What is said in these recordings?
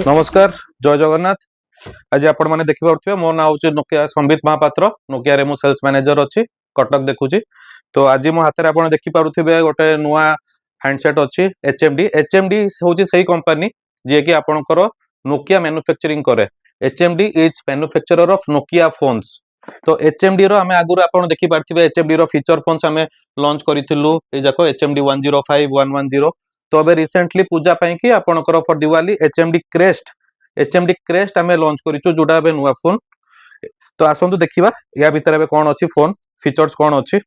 नमस्कार जय जगन्नाथ। आज आपण माने देखि पाउथिबे मो नाम होचे नोकिया संबित महापात्र। नोकिया रे मो सेल्स मैनेजर अछि, कटक देखुची। तो आज मो हाथ रे आपण देखि पारुथिबे गोटे नुवा हैंडसेट अछि एचएमडी। एचएमडी होची सही कंपनी जे कि आपनकर नोकिया मैन्युफैक्चरिंग करे। HMD is manufacturer of Nokia phones. तो एचएमडी रो हमें आगुर आपण देखि पारथिबे एचएमडी रो फीचर फोन्स हमें लॉन्च करिथिलु। ए जाको एचएमडी 105 110। तो अबे रिसेंटली पूजा पई कि आपनकर फॉर दिवाली एचएमडी क्रेस्ट हमें लॉन्च करिछु जोटा बे नुवा फोन। तो आसंतु देखिबा या भीतर बे कोन अछि फोन फीचर्स कोन अछि।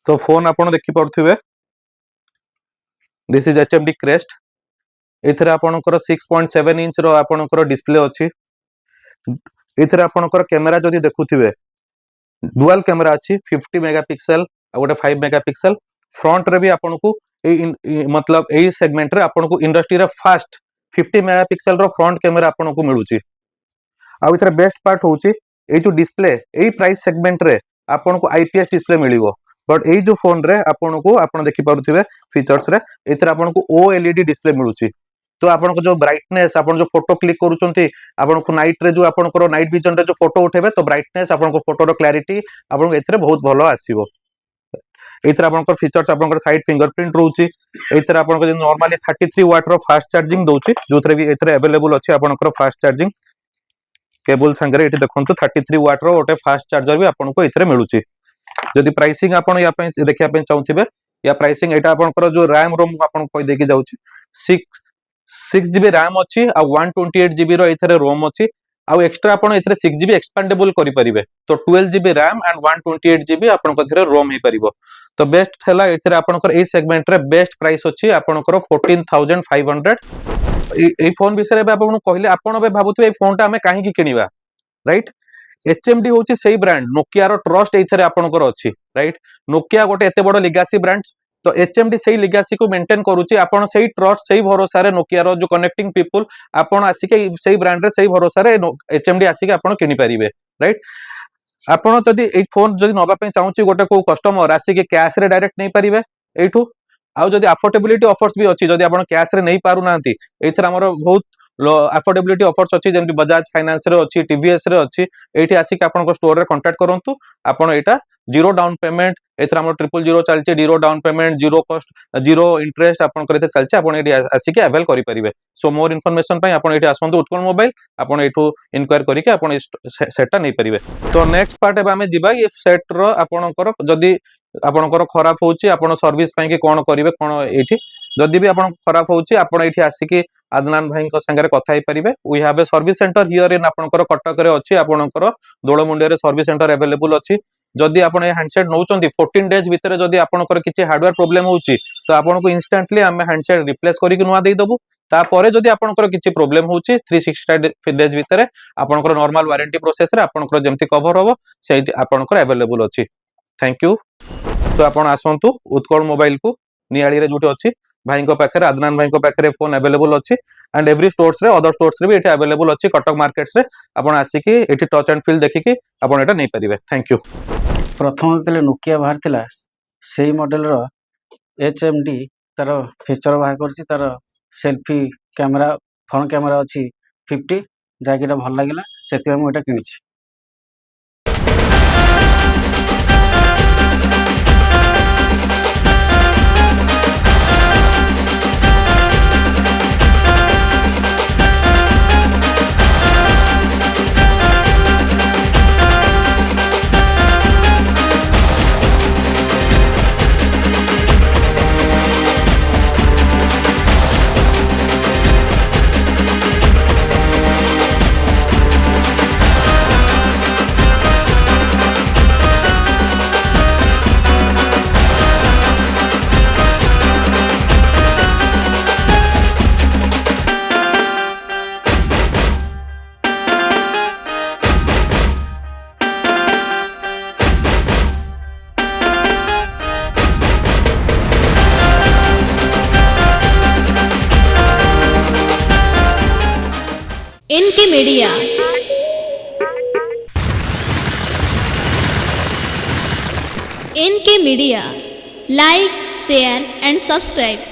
तो फोन आपण देखि पड़थिबे दिस इज एचएमडी क्रेस्ट। एथरे आपनकर 6.7 इंच रो आपनकर डिस्प्ले अछि। एथरे आपनकर कैमरा जदि देखुथिबे डुअल कैमरा अछि 50 मेगापिक्सल आ गोटे 5 मेगापिक्सल। फ्रंट रे भी आपनको मतलब एई सेगमेंट रे आपनको इंडस्ट्री रे फास्ट 50 मेगापिक्सल रो फ्रंट कैमरा आपनको मिलुची। आ इथरे बेस्ट पार्ट होची ए जो डिस्प्ले एई प्राइस सेगमेंट रे आपनको आईपीएस डिस्प्ले मिलिवो। बट एई जो फोन रे आपनको आपण देखि पारुथिबे फीचर्स रे एथरे आपनको ओएलईडी डिस्प्ले मिलुची। तो आपनको जो ब्राइटनेस आपण जो फोटो क्लिक करूचंती आपनको नाइट रे जो आपनको नाइट विजन रे जो फोटो उठेबे तो ब्राइटनेस आपनको फोटो रो क्लैरिटी आपनको एथरे बहुत भलो आसीबो। एथरे आपनको फीचर्स आपनको साइड फिंगरप्रिंट रहउची। एथरे आपनको जे नॉर्मली 33 वाट रो फास्ट चार्जिंग दोउची जोथरे भी एथरे अवेलेबल अछि आपनको फास्ट चार्जिंग केबल संगरे एठी देखंतु 33 वाट रो ओटे फास्ट चार्जर भी आपनको एथरे मिलुची। जदि प्राइसिंग आपण या पे देखिया पे चाहूथिबे या प्राइसिंग एटा आपनको जो रैम रोम आपनको कहि देकी जाउची 6 जीबी रैम अछि आ 128 जीबी रो एथरे रोम अछि। आ एक्स्ट्रा आपण एथरे 6 जीबी एक्सपेंडेबल करि परिबे। तो 12 जीबी रैम एंड 128 जीबी आपनको एथरे रोम हे परिबो। तो बेस्ट हैला एथरे आपनकर ए सेगमेंट रे बेस्ट प्राइस अछि आपनकर 14500। ए फोन विषय रे आपन कहले आपन बे भाबुथबे ए फोन टा हमें काहे की किनिबा, राइट। एचएमडी होची सही ब्रांड नोकिया रो ट्रस्ट एथरे आपनकर अछि, राइट। नोकिया गोटे एते बडो लेगासी ब्रांड्स तो एचएमडी सही लेगासी को मेंटेन करूची। आपन सही ट्रस्ट सही भरोसा रे नोकिया रो जो कनेक्टिंग पीपल आपन आसी के सही ब्रांड रे सही भरोसा रे एचएमडी आसी के आपन किनि परिबे, राइट। आपन जदि ए फोन जदि नबा पे चाहूची गोटे को कस्टमर आसी के कैश रे डायरेक्ट नै परिबे एठू। आ जदि अफोर्डेबिलिटी ऑफर्स भी अछि जदि आपन कैश रे नै पारु नांती एथरा हमर बहुत अफोर्डेबिलिटी ऑफर्स अछि जेंति बजाज फाइनेंस रे अछि टीवीएस रे अछि। एठी आसी के आपन को स्टोर रे कांटेक्ट करंतु आपन एटा जीरो डाउन पेमेंट एथरा हमर 000 चलचे zero down payment zero cost zero interest आपन करते चलचे। आपन एठी आसी के अवेल करि परिबे। सो मोर इन्फॉर्मेशन पई आपन एठी आसंतु उत्कल मोबाइल आपन एठू इंक्वायर करि के आपन सेटटा नै परिबे। तो नेक्स्ट पार्ट एबा हमें जिबा ये सेट रो आपनकर जदि आपनकर खराब होउची आपन सर्विस पई के कोन करिवे कोन एठी जदि भी आपन खराब होउची आपन एठी आसी के आदनान भाई को संगे कथा ही परिबे। We have a service centre here in आपनकर कटक रे अछि। आपनकर दोळमुंडे रे सर्विस सेंटर अवेलेबल अछि। जदि आपन ए हैंडसेट नउचंती 14 डेज भीतर जदि आपनकर किछि हार्डवेयर प्रॉब्लम होउची तो आपन को इंस्टेंटली हम हैंडसेट रिप्लेस करि के नुवा देई दबु। ता परे जदि आपनकर किछि प्रॉब्लम होउची 365 डेज भीतर आपनकर नॉर्मल वारंटी प्रोसेस रे आपनकर जेमति कवर होबो सेही आपनकर अवेलेबल अछि। Thank you. तो आपन आसंतु उत्कल मोबाइल को नियाली रे जोटी अछि भाई को पाखरे आदनान भाई को पाखरे फोन अवेलेबल अछि। एंड एवरी स्टोर्स रे अदर स्टोर्स रे भी एठी अवेलेबल अछि कटक मार्केट्स रे। आपन आसी कि एठी टच एंड फील देखि कि आपन एटा नै परिबे। Thank you. प्रथम जेतले नोकिया बाहर थिला सेही मॉडल रो एचएमडी तार फीचर बाहर करछि। तार सेल्फी कैमरा फ्रंट कैमरा अछि 50 जाकीटा भल लागिला सेति हम एटा किनिछि। इनके मीडिया इनके media like, share and subscribe.